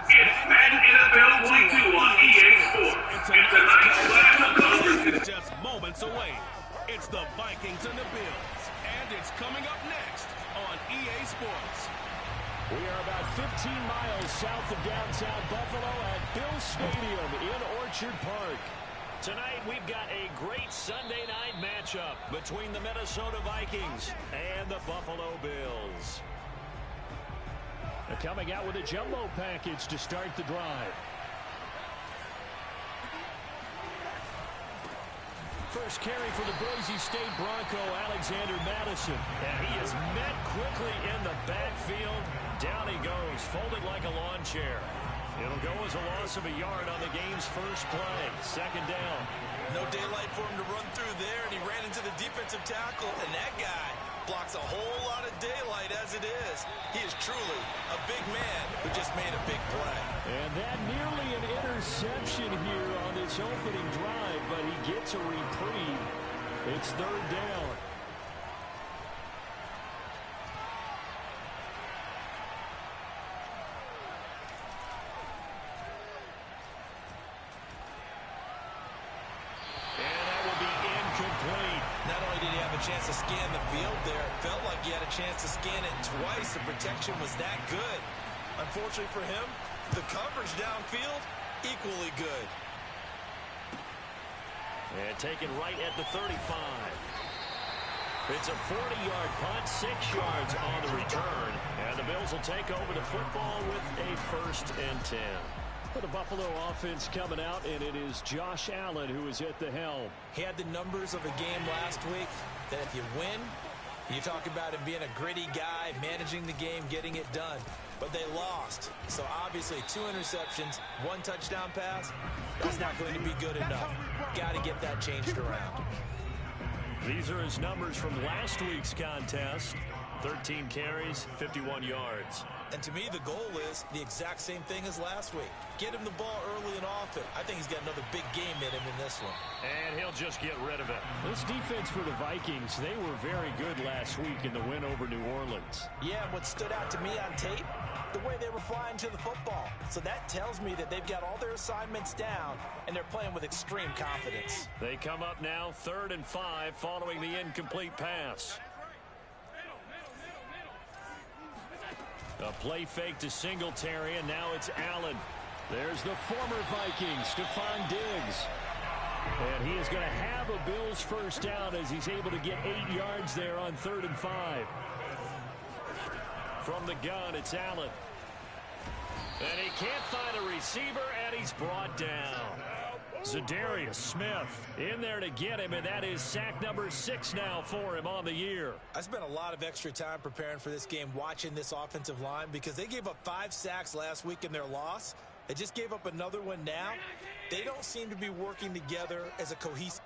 It's Madden NFL Week 2 on EA Sports. And tonight's clash of cultures is just moments away. It's the Vikings and the Bills. And it's coming up next on EA Sports. We are about 15 miles south of downtown Buffalo at Bill Stadium in Orchard Park. Tonight, we've got a great Sunday night matchup between the Minnesota Vikings and the Buffalo Bills. They're coming out with a jumbo package to start the drive. First carry for the Boise State Bronco, Alexander Madison. And he is met quickly in the backfield. Down he goes, folded like a lawn chair. It'll go as a loss of a yard on the game's first play. Second down. No daylight for him to run through there, and he ran into the defensive tackle, and that guy blocks a whole lot of daylight as it is. He is truly a big man who just made a big play. And that nearly an interception here on its opening drive, but he gets a reprieve. It's third down. Chance to scan the field there. It felt like he had a chance to scan it twice. The protection was that good. Unfortunately for him, the coverage downfield, equally good. And taken right at the 35. It's a 40-yard punt, 6 yards on the return. And the Bills will take over the football with a 1st and 10. For the Buffalo offense coming out, and it is Josh Allen who is at the helm. He had the numbers of a game last week that if you win, you talk about him being a gritty guy, managing the game, getting it done. But they lost. So obviously 2 interceptions, 1 touchdown pass, that's not going to be good enough. Got to get that changed around. These are his numbers from last week's contest. 13 carries, 51 yards. And to me, the goal is the exact same thing as last week. Get him the ball early and often. I think he's got another big game in him in this one. And he'll just get rid of it. This defense for the Vikings, they were very good last week in the win over New Orleans. Yeah, what stood out to me on tape, the way they were flying to the football. So that tells me that they've got all their assignments down, and they're playing with extreme confidence. They come up now 3rd and 5 following the incomplete pass. A play fake to Singletary, and now it's Allen. There's the former Viking, Stephon Diggs. And he is going to have a Bills first down as he's able to get 8 yards there on 3rd and 5. From the gun, it's Allen. And he can't find a receiver, and he's brought down. Zadarius Smith in there to get him, and that is sack number 6 now for him on the year. I spent a lot of extra time preparing for this game, watching this offensive line, because they gave up 5 sacks last week in their loss. They just gave up another one now. They don't seem to be working together as a cohesive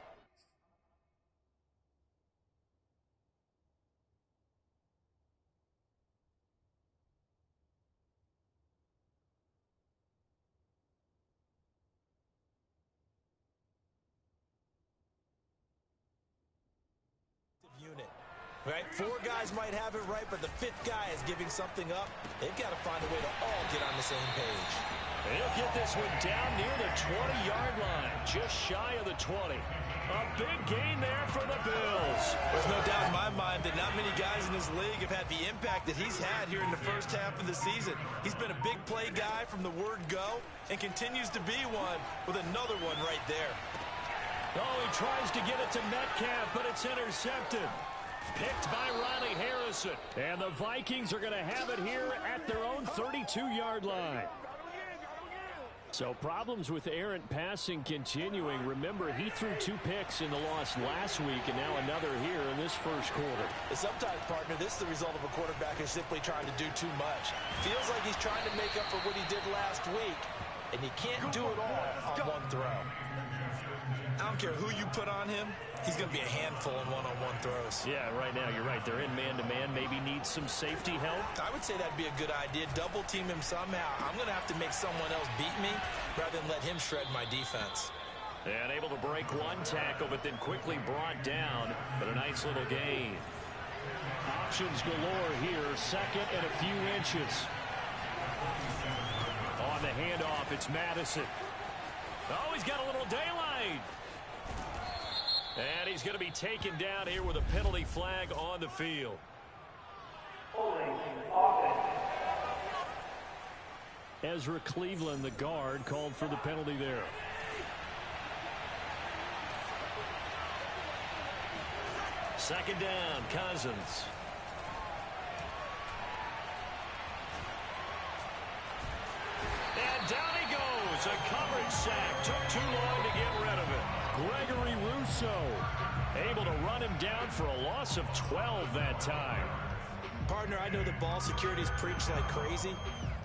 unit. Right? 4 guys might have it right, but the 5th guy is giving something up. They've got to find a way to all get on the same page. He'll get this one down near the 20-yard line, just shy of the 20. A big gain there for the Bills. There's no doubt in my mind that not many guys in this league have had the impact that he's had here in the first half of the season. He's been a big play guy from the word go and continues to be one with another one right there. Oh, he tries to get it to Metcalf, but it's intercepted. Picked by Riley Harrison. And the Vikings are going to have it here at their own 32-yard line. So problems with errant passing continuing. Remember, he threw 2 picks in the loss last week, and now another here in this first quarter. Sometimes, partner, this is the result of a quarterback who's simply trying to do too much. Feels like he's trying to make up for what he did last week, and he can't do it all on one throw. I don't care who you put on him. He's going to be a handful in one-on-one throws. Yeah, right now, you're right. They're in man-to-man. Maybe needs some safety help. I would say that'd be a good idea. Double-team him somehow. I'm going to have to make someone else beat me rather than let him shred my defense. And able to break 1 tackle, but then quickly brought down. But a nice little gain. Options galore here. 2nd and a few inches. On the handoff. It's Madison. Oh, he's got a little daylight. And he's going to be taken down here with a penalty flag on the field. Ezra Cleveland, the guard, called for the penalty there. Second down, Cousins. And down he goes. A coverage sack. Took too long to get rid of it. Gregory Rousseau able to run him down for a loss of 12 that time. Partner, I know that ball security is preached like crazy,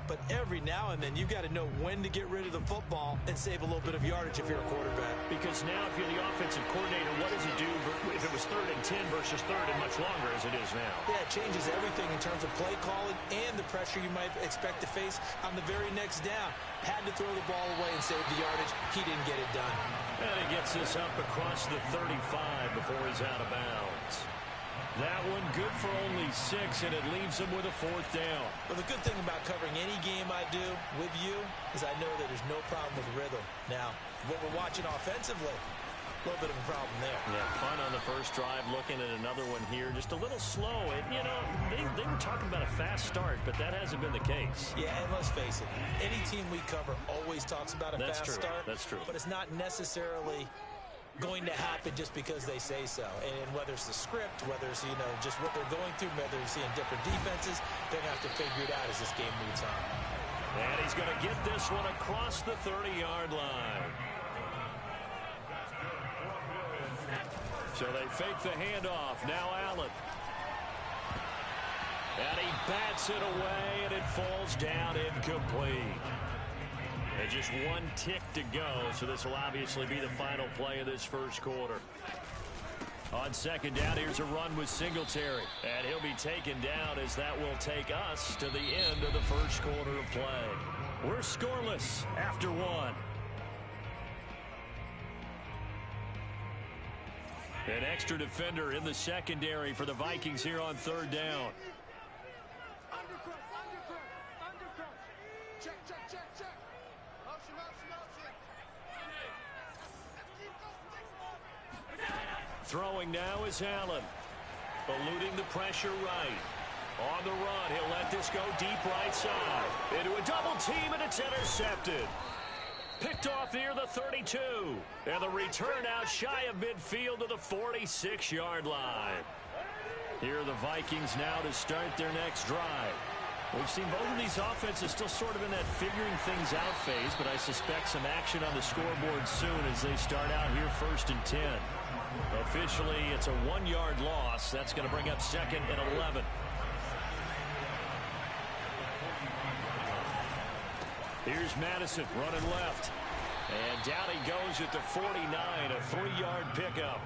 but every now and then you've got to know when to get rid of the football and save a little bit of yardage if you're a quarterback. Because now if you're the offensive coordinator, what does it do if it was 3rd and 10 versus 3rd and much longer as it is now? Yeah, it changes everything in terms of play calling and the pressure you might expect to face on the very next down. Had to throw the ball away and save the yardage. He didn't get it done. And he gets this up across the 35 before he's out of bounds. That one good for only 6, and it leaves him with a 4th down. Well, the good thing about covering any game I do with you is I know that there's no problem with rhythm. Now, what we're watching offensively, a little bit of a problem there. Yeah, fun on the first drive, looking at another one here. Just a little slow. You know, they were talking about a fast start, but that hasn't been the case. Yeah, and let's face it, any team we cover always talks about a fast start. That's true. But it's not necessarily going to happen just because they say so. And whether it's the script, whether it's, you know, just what they're going through, whether they're seeing different defenses, they're going to have to figure it out as this game moves on. And he's going to get this one across the 30-yard line. So they fake the handoff. Now Allen. And he bats it away, and it falls down incomplete. And just one tick to go, so this will obviously be the final play of this first quarter. On second down, here's a run with Singletary. And he'll be taken down as that will take us to the end of the first quarter of play. We're scoreless after 1. An extra defender in the secondary for the Vikings here on 3rd down. Throwing now is Allen. Eluding the pressure right. On the run, he'll let this go deep right side. Into a double team, and it's intercepted. Picked off near the 32. And the return out shy of midfield to the 46-yard line. Here are the Vikings now to start their next drive. We've seen both of these offenses still sort of in that figuring things out phase, but I suspect some action on the scoreboard soon as they start out here 1st and 10. Officially, it's a 1-yard loss. That's going to bring up 2nd and 11. Here's Madison running left. And down he goes at the 49, a 3-yard pickup.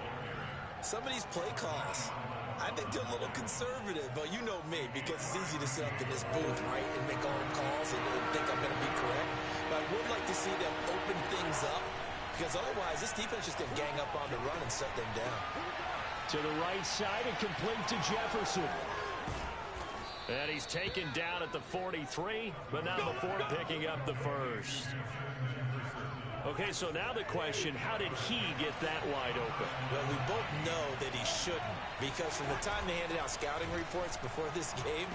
Some of these play calls, I think they're a little conservative. But you know me, because it's easy to sit up in this booth, right, and make all the calls and think I'm going to be correct. But I would like to see them open things up, because otherwise this defense just going to gang up on the run and shut them down. To the right side and complete to Jefferson. And he's taken down at the 43, but now before picking up the first. Okay, so now the question, how did he get that wide open? Well, we both know that he shouldn't, because from the time they handed out scouting reports before this game,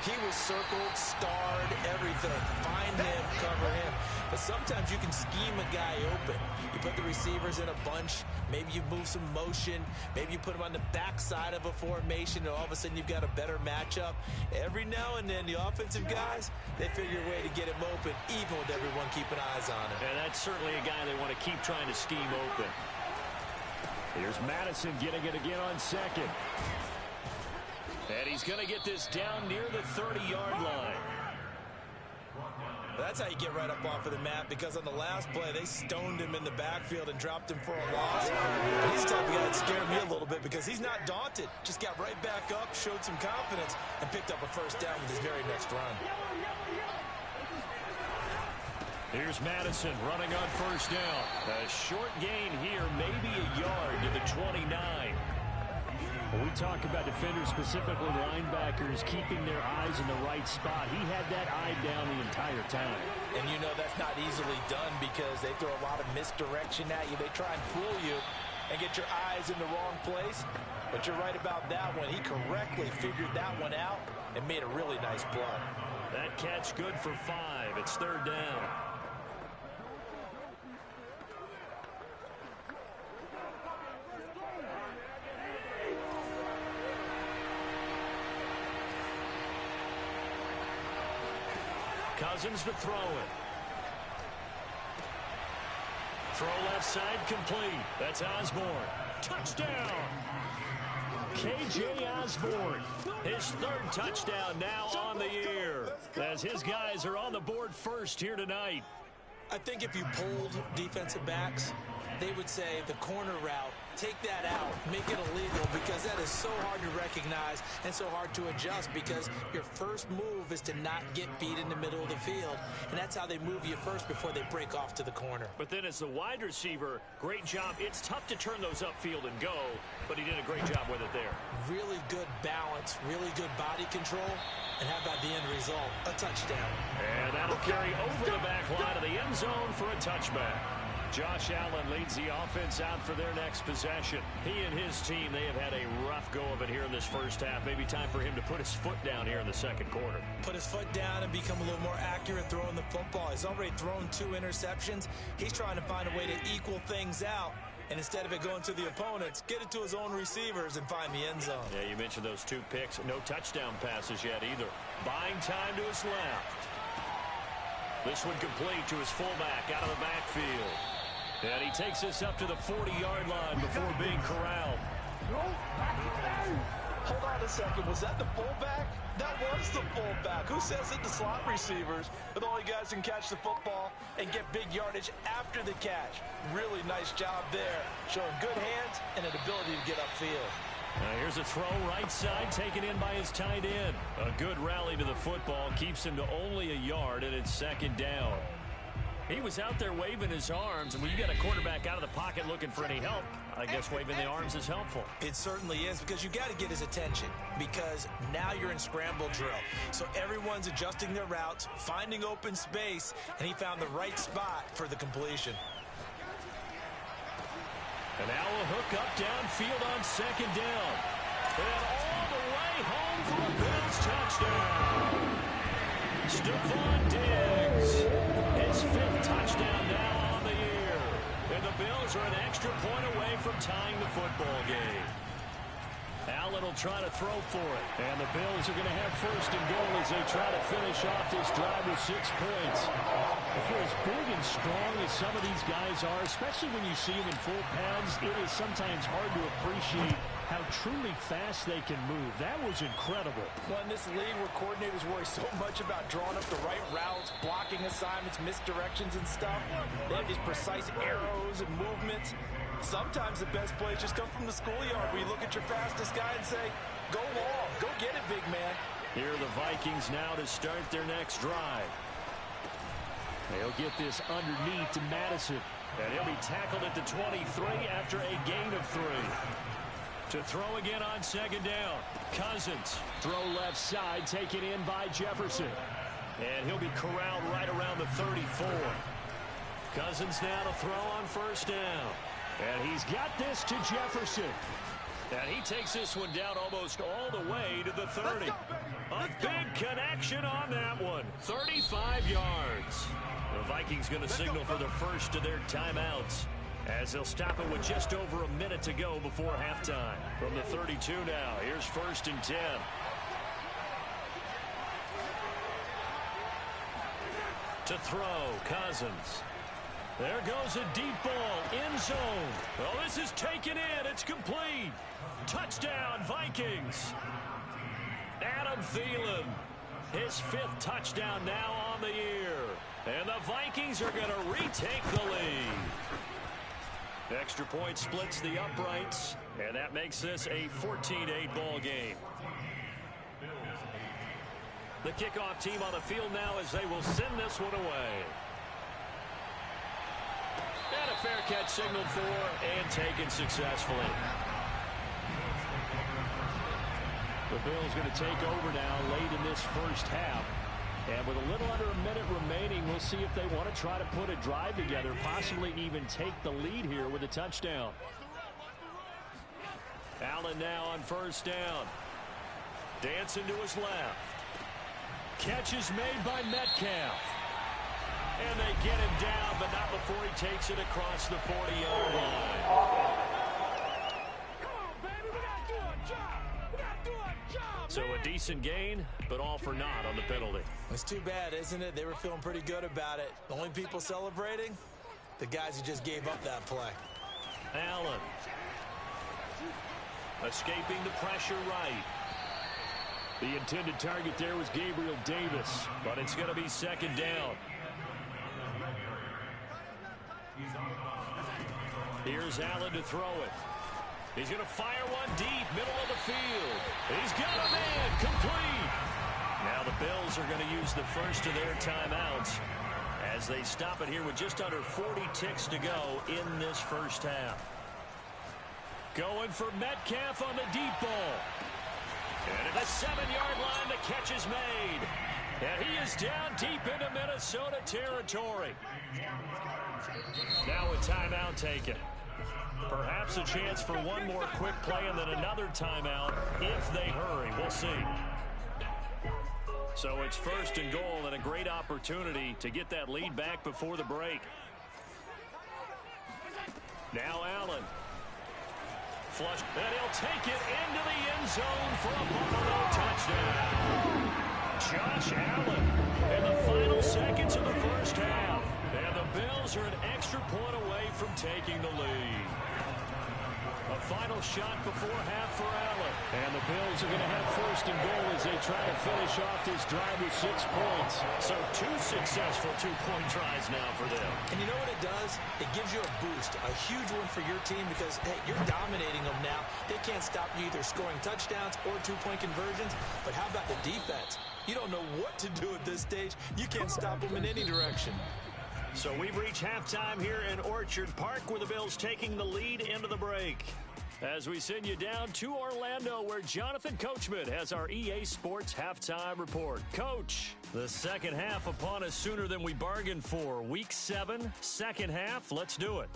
he was circled, starred, everything. Find him, cover him. But sometimes you can scheme a guy open. You put the receivers in a bunch. Maybe you move some motion. Maybe you put them on the backside of a formation, and all of a sudden you've got a better matchup. Every now and then, the offensive guys, they figure a way to get him open, even with everyone keeping eyes on him. And that's certainly a guy they want to keep trying to scheme open. Here's Madison getting it again on second. And he's going to get this down near the 30-yard line. That's how you get right up off of the map, because on the last play, they stoned him in the backfield and dropped him for a loss. And he's the type of guy that scared me a little bit, because he's not daunted. Just got right back up, showed some confidence, and picked up a first down with his very next run. Here's Madison running on first down. A short gain here, maybe a yard to the 29. When we talk about defenders, specifically linebackers, keeping their eyes in the right spot, he had that eye down the entire time. And you know that's not easily done because they throw a lot of misdirection at you. They try and fool you and get your eyes in the wrong place. But you're right about that one. He correctly figured that one out and made a really nice play. That catch good for 5. It's 3rd down. Cousins to throw it. Throw left side complete. That's Osborne. Touchdown! K.J. Osborne, his 3rd touchdown now on the year, as his guys are on the board first here tonight. I think if you polled defensive backs, they would say the corner route, take that out, make it illegal, because that is so hard to recognize and so hard to adjust because your first move is to not get beat in the middle of the field, and that's how they move you first before they break off to the corner. But then as the wide receiver, great job. It's tough to turn those upfield and go, but he did a great job with it there. Really good balance, really good body control, and how about the end result? A touchdown. And that'll carry over the back line of the end zone for a touchback. Josh Allen leads the offense out for their next possession. He and his team, they have had a rough go of it here in this first half. Maybe time for him to put his foot down here in the second quarter. Put his foot down and become a little more accurate throwing the football. He's already thrown 2 interceptions. He's trying to find a way to equal things out. And instead of it going to the opponents, get it to his own receivers and find the end zone. Yeah, you mentioned those 2 picks. No touchdown passes yet either. Buying time to his left. This one complete to his fullback out of the backfield. And he takes this up to the 40-yard line before being corralled. Hold on a second. Was that the fullback? That was the fullback. Who says it? The slot receivers are the only guys who can catch the football and get big yardage after the catch. Really nice job there. Showing good hands and an ability to get upfield. Now here's a throw right side taken in by his tight end. A good rally to the football keeps him to only a yard, and it's 2nd down. He was out there waving his arms, and when you got a quarterback out of the pocket looking for any help, I guess waving the arms is helpful. It certainly is, because you got to get his attention, because now you're in scramble drill. So everyone's adjusting their routes, finding open space, and he found the right spot for the completion. And now a hook up downfield on 2nd down. And all the way home for a Bills touchdown. Stephon Diggs, his 5th touchdown now on the year. And the Bills are an extra point away from tying the football game. Allen will try to throw for it. And the Bills are going to have 1st and goal as they try to finish off this drive with 6 points. For as big and strong as some of these guys are, especially when you see them in full pads, it is sometimes hard to appreciate how truly fast they can move. That was incredible. Well, in this league where coordinators worry so much about drawing up the right routes, blocking assignments, misdirections and stuff, they have these precise arrows and movements. Sometimes the best plays just come from the schoolyard where you look at your fastest guy and say, go long, go get it, big man. Here are the Vikings now to start their next drive. They'll get this underneath to Madison. And he'll be tackled at the 23 after a gain of 3. To throw again on 2nd down. Cousins. Throw left side, taken in by Jefferson. And he'll be corralled right around the 34. Cousins now to throw on 1st down. And he's got this to Jefferson. And he takes this one down almost all the way to the 30. A big connection on that one. 35 yards. The Vikings going to signal for the first of their timeouts, as they'll stop it with just over a minute to go before halftime. From the 32 now, here's 1st and 10. To throw, Cousins. There goes a deep ball, end zone. Oh, this is taken in. It's complete. Touchdown, Vikings. Adam Thielen, his 5th touchdown now on the year. And the Vikings are going to retake the lead. Extra point splits the uprights, and that makes this a 14-8 ball game. The kickoff team on the field now as they will send this one away. And a fair catch signaled for and taken successfully. Bills going to take over now late in this first half. And with a little under a minute remaining, we'll see if they want to try to put a drive together, possibly even take the lead here with a touchdown. Allen now on first down. Dancing to his left. Catch is made by Metcalf. And they get him down, but not before he takes it across the 40-yard line. Come on, baby, we got to do our job. We got to do our job, So a decent gain, but all for naught on the penalty. It's too bad, isn't it? They were feeling pretty good about it. The only people celebrating, the guys who just gave up that play. Allen. Escaping the pressure right. The intended target there was Gabriel Davis, but it's going to be second down. Here's Allen to throw it. He's going to fire one deep, middle of the field. He's got a man, complete. Now the Bills are going to use the first of their timeouts as they stop it here with just under 40 ticks to go in this first half. Going for Metcalf on the deep ball. And at the 7-yard line, the catch is made. And he is down deep into Minnesota territory. Now a timeout taken. Perhaps a chance for one more quick play and then another timeout if they hurry. We'll see. So it's first and goal and a great opportunity to get that lead back before the break. Now Allen. Flush, and he'll take it into the end zone for a Buffalo touchdown. Josh Allen in the final seconds of the first half. And the Bills are an extra point away from taking the lead. A final shot before half for Allen. And the Bills are going to have first and goal as they try to finish off this drive with 6 points. So 2 successful two-point tries now for them. And you know what it does? It gives you a boost, a huge one for your team because, hey, you're dominating them now. They can't stop you either scoring touchdowns or two-point conversions. But how about the defense? You don't know what to do at this stage. You can't stop them in any direction. So we've reached halftime here in Orchard Park with the Bills taking the lead into the break. As we send you down to Orlando where Jonathan Coachman has our EA Sports halftime report. Coach, the second half upon us sooner than we bargained for. Week 7, second half. Let's do it.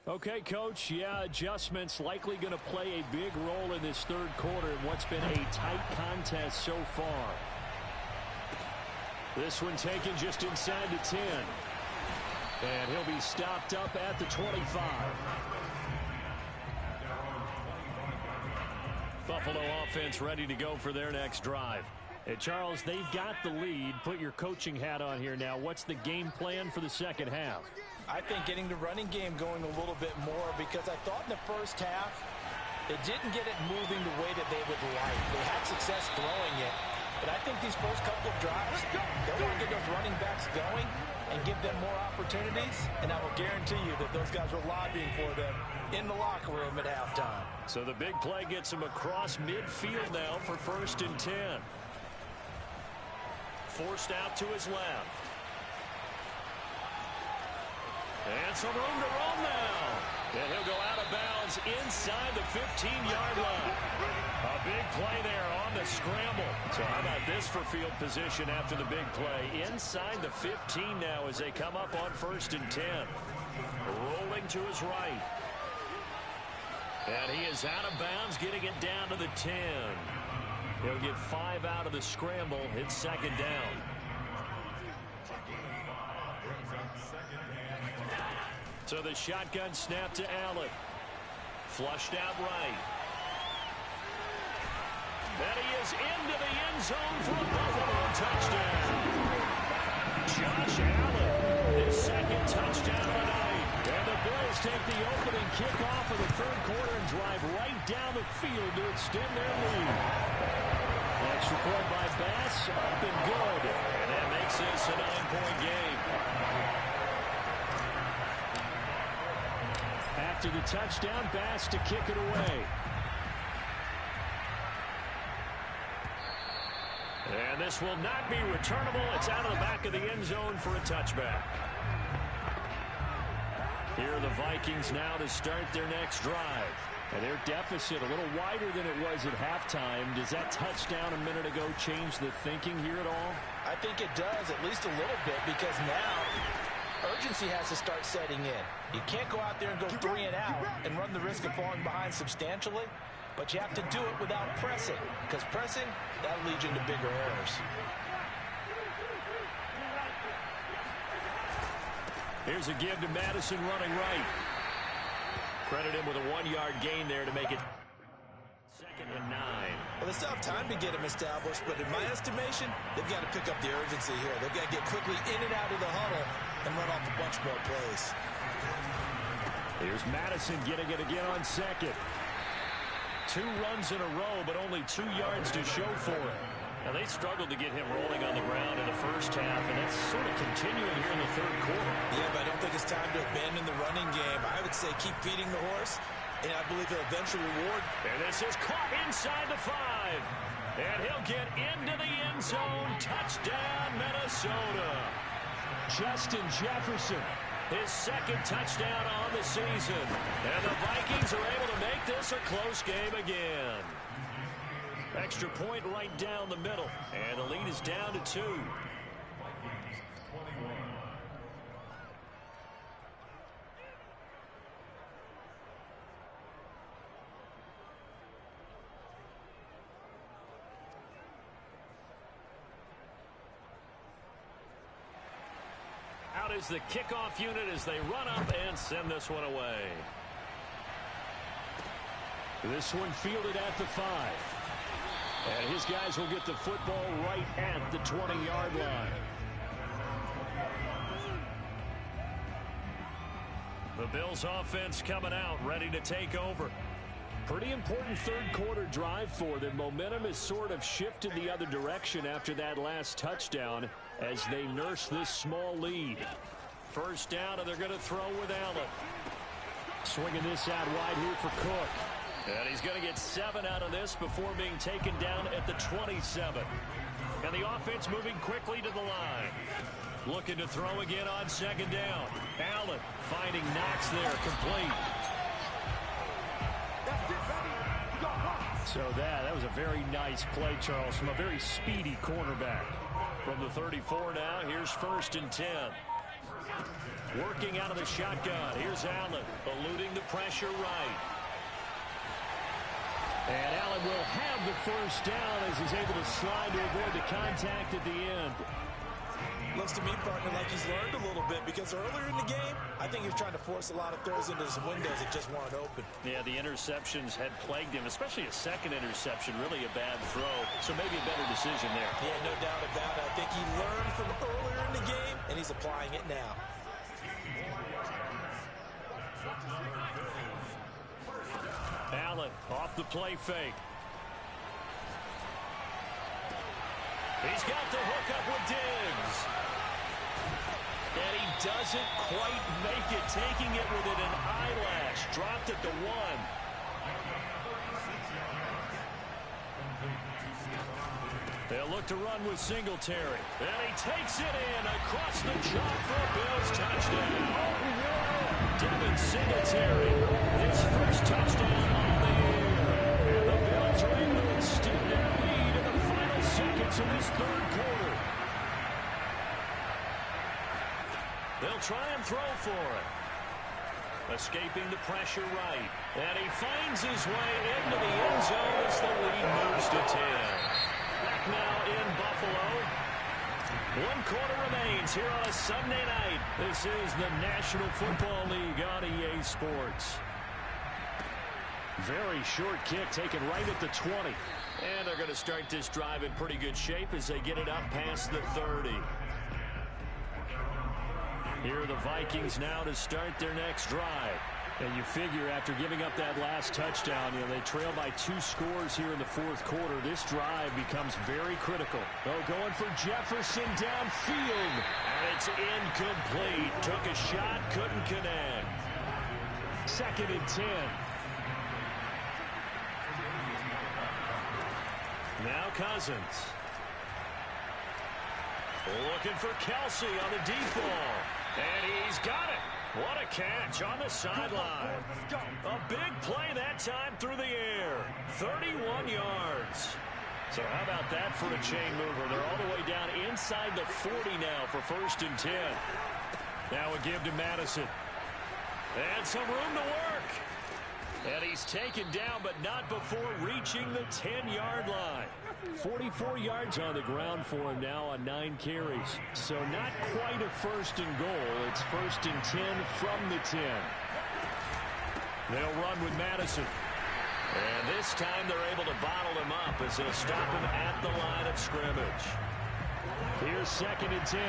Okay, Coach. Yeah, adjustments likely going to play a big role in this third quarter in what's been a tight contest so far. This one taken just inside the 10. And he'll be stopped up at the 25. Buffalo offense ready to go for their next drive. Hey, Charles, they've got the lead. Put your coaching hat on here now. What's the game plan for the second half? I think getting the running game going a little bit more because I thought in the first half it didn't get it moving the way that they would like. They had success throwing it. But I think these first couple of drives, they want to get those running backs going and give them more opportunities. And I will guarantee you that those guys were lobbying for them in the locker room at halftime. So the big play gets him across midfield now for first and 10. Forced out to his left. And some room to roam now. And he'll go out of bounds inside the 15-yard line. A big play there on the scramble. So how about this for field position after the big play? Inside the 15 now as they come up on first and 10. Rolling to his right. And he is out of bounds, getting it down to the 10. He'll get 5 out of the scramble. It's second down. So the shotgun snap to Allen. Flushed out right. And he is into the end zone for a Buffalo touchdown. Josh Allen, his second touchdown of the night. And the Bills take the opening kickoff of the third quarter and drive right down the field to extend their lead. Extra point by Bass, up and good. And that makes this a 9-point game. After the touchdown, Bass to kick it away. And this will not be returnable. It's out of the back of the end zone for a touchback. Here are the Vikings now to start their next drive. And their deficit a little wider than it was at halftime. Does that touchdown a minute ago change the thinking here at all? I think it does, at least a little bit, because now urgency has to start setting in. You can't go out there and go 3 and out and run the risk of falling behind substantially, but you have to do it without pressing, because pressing, that'll lead you into bigger errors. Here's a give to Madison running right. Credit him with a 1-yard gain there to make it 2nd and 9. Well, they still have time to get him established, but in my estimation, they've got to pick up the urgency here. They've got to get quickly in and out of the huddle and run off a bunch more plays. Here's Madison getting it again on 2nd. 2 runs in a row, but only 2 yards to show for it. Now, they struggled to get him rolling on the ground in the first half, and that's sort of continuing here in the 3rd quarter. Yeah, but I don't think it's time to abandon the running game. I would say keep feeding the horse, and I believe he'll eventually reward. And this is caught inside the 5. And he'll get into the end zone. Touchdown, Minnesota. Justin Jefferson, his 2nd touchdown on the season. And the Vikings are able to make this a close game again. Extra point right down the middle. And the lead is down to 2. Out is the kickoff unit as they run up and send this one away. This one fielded at the 5. And his guys will get the football right at the 20-yard line. The Bills offense coming out, ready to take over. Pretty important 3rd quarter drive for them. Momentum has sort of shifted the other direction after that last touchdown as they nurse this small lead. First down, and they're going to throw with Allen. Swinging this out wide here for Cook. And he's going to get 7 out of this before being taken down at the 27. And the offense moving quickly to the line. Looking to throw again on 2nd down. Allen finding Knox there, complete. So that was a very nice play, Charles, from a very speedy cornerback. From the 34 now, here's 1st and 10. Working out of the shotgun. Here's Allen, eluding the pressure right. And Allen will have the first down as he's able to slide to avoid the contact at the end. Looks to me, partner, like he's learned a little bit, because earlier in the game, I think he was trying to force a lot of throws into some windows that just weren't open. Yeah, the interceptions had plagued him, especially a 2nd interception, really a bad throw. So maybe a better decision there. Yeah, no doubt about it. I think he learned from earlier in the game, and he's applying it now. Allen off the play fake. He's got the hook up with Diggs. And he doesn't quite make it, taking it within an eyelash. Dropped at the 1. They'll look to run with Singletary. And he takes it in across the chalk for a Bills touchdown. Devin Singletary, his first touchdown on the year. And the Bills are able to extend their lead in the final seconds of this 3rd quarter. They'll try and throw for it. Escaping the pressure right. And he finds his way into the end zone as the lead moves to 10. Back now in Buffalo. 1 quarter remains here on a Sunday night. This is the National Football League on EA Sports. Very short kick taken right at the 20. And they're going to start this drive in pretty good shape as they get it up past the 30. Here are the Vikings now to start their next drive. And you figure after giving up that last touchdown, they trail by 2 scores here in the 4th quarter. This drive becomes very critical. Oh, going for Jefferson downfield. And it's incomplete. Took a shot, couldn't connect. 2nd and 10. Now Cousins. Looking for Kelsey on the deep ball. And he's got it. What a catch on the sideline. A big play that time through the air. 31 yards. So how about that for a chain mover? They're all the way down inside the 40 now for 1st and 10. Now a give to Madison. And some room to work. And he's taken down, but not before reaching the 10-yard line. 44 yards on the ground for him now on 9 carries. So not quite a 1st and goal. It's 1st and 10 from the 10. They'll run with Madison. And this time they're able to bottle him up as they'll stop him at the line of scrimmage. Here's 2nd and 10.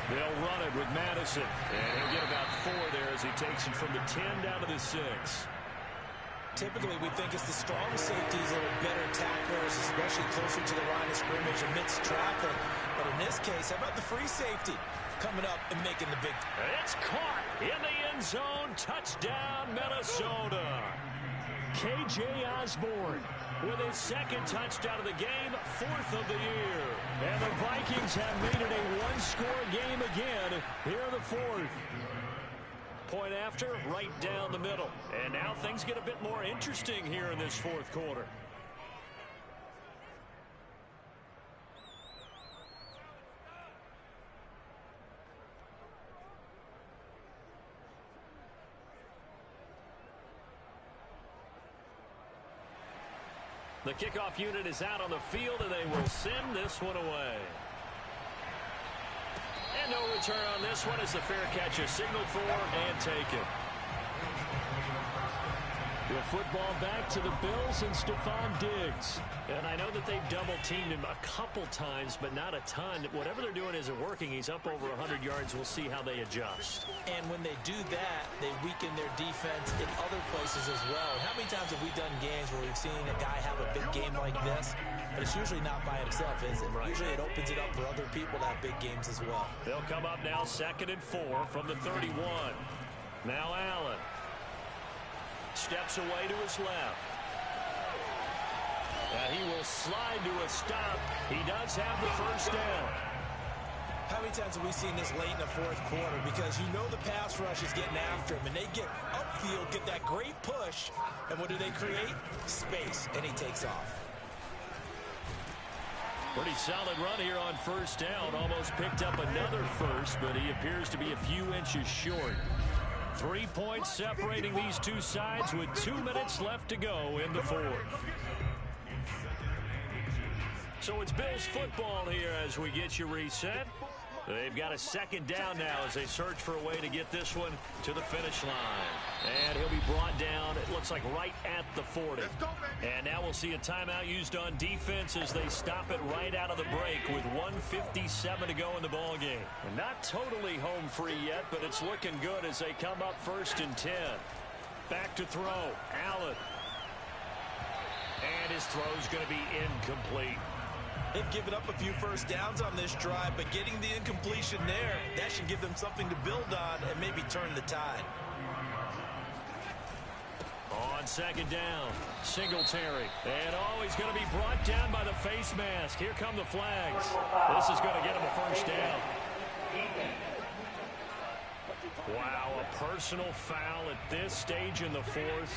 They'll run it with Madison. And he'll get about 4 there as he takes it from the 10 down to the 6. Typically, we think it's the strong safeties that are better tacklers, especially closer to the line of scrimmage amidst traffic. But in this case, how about the free safety coming up and making the big... It's caught in the end zone. Touchdown, Minnesota. K.J. Osborne with his 2nd touchdown of the game, 4th of the year. And the Vikings have made it a one-score game again here in the 4th. Point after, right down the middle. And now things get a bit more interesting here in this 4th quarter. The kickoff unit is out on the field, and they will send this one away. And no return on this one as the fair catch is signaled for and taken. The football back to the Bills and Stephon Diggs. And I know that they've double-teamed him a couple times, but not a ton. Whatever they're doing isn't working. He's up over 100 yards. We'll see how they adjust. And when they do that, they weaken their defense in other places as well. And how many times have we done games where we've seen a guy have a big game like this? But it's usually not by himself, is it? Right. Usually it opens it up for other people to have big games as well. They'll come up now 2nd and 4 from the 31. Now Allen. Steps away to his left. He will slide to a stop. He does have the 1st down. How many times have we seen this late in the 4th quarter? Because you know the pass rush is getting after him, and they get upfield, get that great push, and what do they create? Space, and he takes off. Pretty solid run here on 1st down. Almost picked up another 1st, but he appears to be a few inches short. 3 points separating these two sides with 2 minutes left to go in the 4th. So it's Bills football here as we get you reset. They've got a 2nd down now as they search for a way to get this one to the finish line. And he'll be brought down, it looks like, right at the 40. And now we'll see a timeout used on defense as they stop it right out of the break with 1:57 to go in the ballgame. Not totally home free yet, but it's looking good as they come up 1st and 10. Back to throw, Allen. And his throw's going to be incomplete. They've given up a few 1st downs on this drive, but getting the incompletion there, that should give them something to build on and maybe turn the tide. On 2nd down, Singletary. And he's going to be brought down by the face mask. Here come the flags. This is going to get him a 1st down. Wow, a personal foul at this stage in the 4th.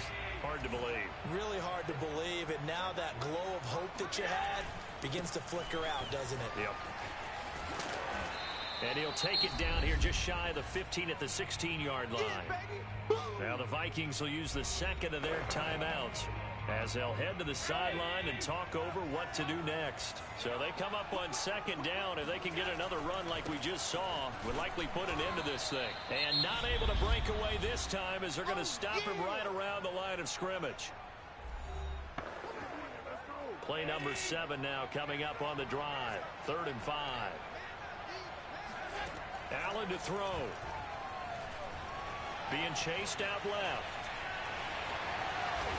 Hard to believe. Really hard to believe, and now that glow of hope that you had begins to flicker out, doesn't it? Yep. And he'll take it down here just shy of the 15 at the 16-yard line. Now the Vikings will use the 2nd of their timeouts as they'll head to the sideline and talk over what to do next. So they come up on 2nd down. If they can get another run like we just saw, would likely put an end to this thing. And not able to break away this time as they're going to stop him right around the line of scrimmage. Play number 7 now coming up on the drive. 3rd and 5. Allen to throw. Being chased out left.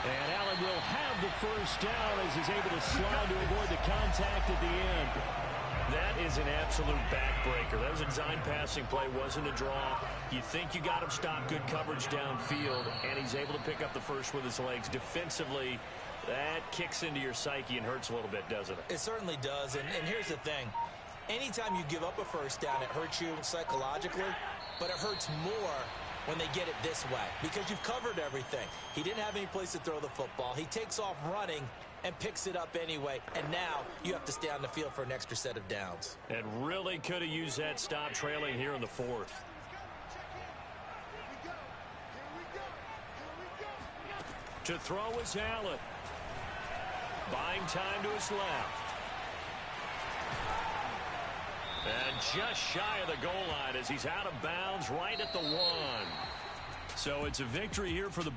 And Allen will have the 1st down as he's able to slide to avoid the contact at the end. That is an absolute backbreaker. That was a design passing play, wasn't a draw. You think you got him stopped, good coverage downfield, and he's able to pick up the 1st with his legs. Defensively, that kicks into your psyche and hurts a little bit, doesn't it? It certainly does, and here's the thing. Anytime you give up a first down, it hurts you psychologically, but it hurts more when they get it this way because you've covered everything. He didn't have any place to throw the football. He takes off running and picks it up anyway, and now you have to stay on the field for an extra set of downs. And really could have used that stop trailing here in the fourth. To throw is Allen. Buying time to his left. And just shy of the goal line as he's out of bounds right at the 1. So it's a victory here for the